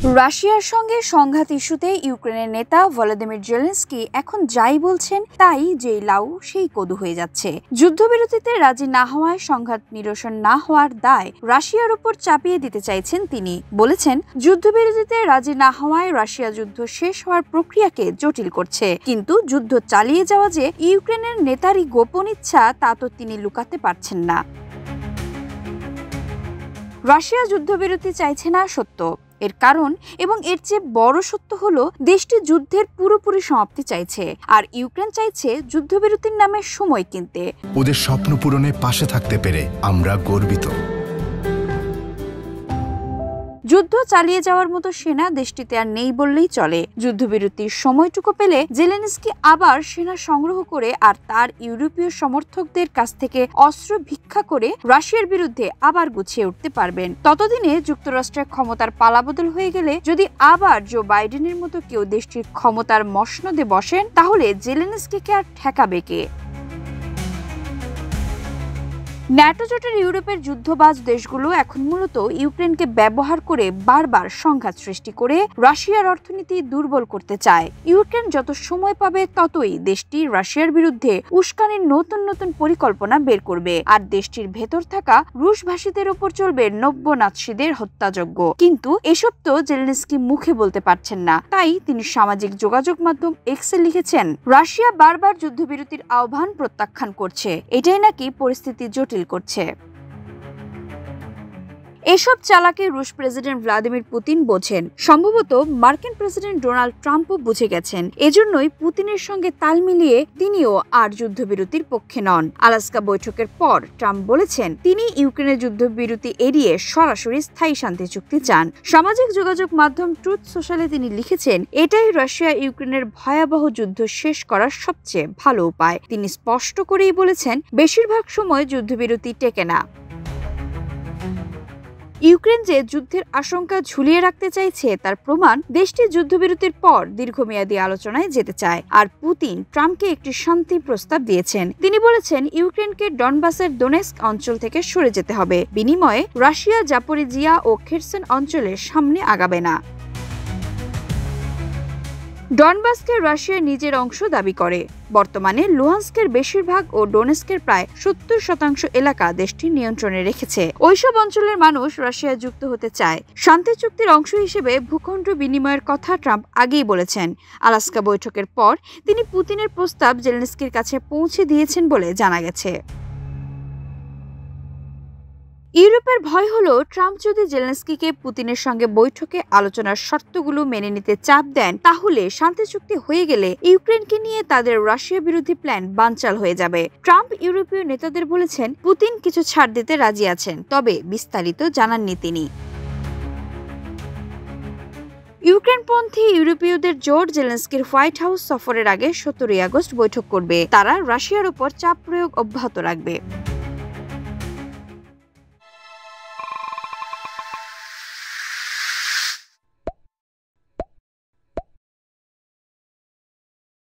রাশিয়ার সঙ্গে সংঘাত ইস্যুতে ইউক্রেনের নেতা ভলোদিমির জেলেনস্কি এখন যাই বলছেন তাই যেই লাউ সেই কদু হয়ে যাচ্ছে। যুদ্ধবিরতিতে রাজি না হওয়ায় সংঘাত নিরসন না হওয়ার দায় রাশিয়ার উপর চাপিয়ে দিতে চাইছেন তিনি। বলেছেন, যুদ্ধবিরতিতে রাজি না হওয়ায় রাশিয়া যুদ্ধ শেষ হওয়ার প্রক্রিয়াকে জটিল করছে, কিন্তু যুদ্ধ চালিয়ে যাওয়া যে ইউক্রেনের নেতারই গোপন ইচ্ছা তা তো তিনি লুকাতে পারছেন না। রাশিয়া যুদ্ধবিরতি চাইছে না সত্য, এর কারণ এবং এর চেয়ে বড় সত্য হলো দেশটি যুদ্ধের পুরোপুরি সমাপ্তি চাইছে, আর ইউক্রেন চাইছে যুদ্ধবিরতির নামে সময় কিনতে। ওদের স্বপ্ন পূরণে পাশে থাকতে পেরে আমরা গর্বিত। যুদ্ধ চালিয়ে যাওয়ার মতো সেনা দেশটিতে আর নেই বললেই চলে। যুদ্ধবিরতির সময়টুকু পেলে জেলেনস্কি আবার সেনা সংগ্রহ করে আর তার ইউরোপীয় সমর্থকদের কাছ থেকে অস্ত্র ভিক্ষা করে রাশিয়ার বিরুদ্ধে আবার গুছিয়ে উঠতে পারবেন। ততদিনে যুক্তরাষ্ট্রের ক্ষমতার পালাবদল হয়ে গেলে যদি আবার জো বাইডেনের মতো কেউ দেশটির ক্ষমতার মসনদে বসেন, তাহলে জেলেনস্কিকে আর ঠেকাবে কে? ন্যাটো জোটের ইউরোপের যুদ্ধবাজ দেশগুলো এখন মূলত ইউক্রেনকে ব্যবহার করে বারবার সংঘাত সৃষ্টি করে রাশিয়ার অর্থনীতি দুর্বল করতে চায়। ইউক্রেন যত সময় পাবে ততই দেশটি রাশিয়ার বিরুদ্ধে উস্কানির নতুন নতুন পরিকল্পনা বের করবে, আর দেশটির ভেতর থাকা রুশভাষীদের ওপর চলবে নব্য নাৎসিদের হত্যাযজ্ঞ। কিন্তু এসব তো জেলেনস্কি মুখে বলতে পারছেন না, তাই তিনি সামাজিক যোগাযোগ মাধ্যম এক্সে লিখেছেন, রাশিয়া বারবার যুদ্ধবিরতির আহ্বান প্রত্যাখ্যান করছে, এটাই নাকি পরিস্থিতি জটিল করছে। এসব চালাকি রুশ প্রেসিডেন্ট ভ্লাদিমির পুতিন বোঝেন, সম্ভবত মার্কিন প্রেসিডেন্ট ডোনাল্ড ট্রাম্পও বুঝে গেছেন। এজন্যই পুতিনের সঙ্গে তাল মিলিয়ে তিনিও আর যুদ্ধবিরতির পক্ষে নন। আলাস্কা বৈঠকের পর ট্রাম্প বলেছেন তিনি ইউক্রেনের যুদ্ধবিরতি এড়িয়ে সরাসরি স্থায়ী শান্তি চুক্তি চান। সামাজিক যোগাযোগ মাধ্যম ট্রুথ সোশ্যালে তিনি লিখেছেন, এটাই রাশিয়া ইউক্রেনের ভয়াবহ যুদ্ধ শেষ করার সবচেয়ে ভালো উপায়। তিনি স্পষ্ট করেই বলেছেন, বেশিরভাগ সময় যুদ্ধবিরতি টেকে না। ইউক্রেন যে যুদ্ধের আশঙ্কা ঝুলিয়ে রাখতে চাইছে তার প্রমাণ দেশটি যুদ্ধবিরতির পর দীর্ঘমেয়াদী আলোচনায় যেতে চায়, আর পুতিন ট্রাম্পকে একটি শান্তি প্রস্তাব দিয়েছেন। তিনি বলেছেন ইউক্রেনকে ডনবাসের দোনেস্ক অঞ্চল থেকে সরে যেতে হবে, বিনিময়ে রাশিয়া জাপোরিজিয়া ও খেরসন অঞ্চলের সামনে আগাবে না। ডনবাসকে রাশিয়া নিজের অংশ দাবি করে। বর্তমানে লুহান্স্কের বেশিরভাগ ও ডোনেস্কের প্রায় 70% এলাকা দেশটির নিয়ন্ত্রণে রেখেছে। ওইসব অঞ্চলের মানুষ রাশিয়া যুক্ত হতে চায়। শান্তি চুক্তির অংশ হিসেবে ভূখণ্ড বিনিময়ের কথা ট্রাম্প আগেই বলেছেন। আলাস্কা বৈঠকের পর তিনি পুতিনের প্রস্তাব জেলেনস্কির কাছে পৌঁছে দিয়েছেন বলে জানা গেছে। ইউরোপের ভয় হলো ট্রাম্প যদি জেলেনস্কিকে পুতিনের সঙ্গে বৈঠকে আলোচনার শর্তগুলো মেনে নিতে চাপ দেন, তাহলে শান্তি চুক্তি হয়ে গেলে ইউক্রেনকে নিয়ে তাদের রাশিয়া বিরোধী প্ল্যান বানচাল হয়ে যাবে। ট্রাম্প ইউরোপীয় নেতাদের বলেছেন পুতিন কিছু ছাড় দিতে রাজি আছেন, তবে বিস্তারিত জানাননি তিনি। ইউক্রেনপন্থী ইউরোপীয়দের জোট জেলেনস্কির হোয়াইট হাউস সফরের আগে 17 আগস্ট বৈঠক করবে। তারা রাশিয়ার উপর চাপ প্রয়োগ অব্যাহত রাখবে।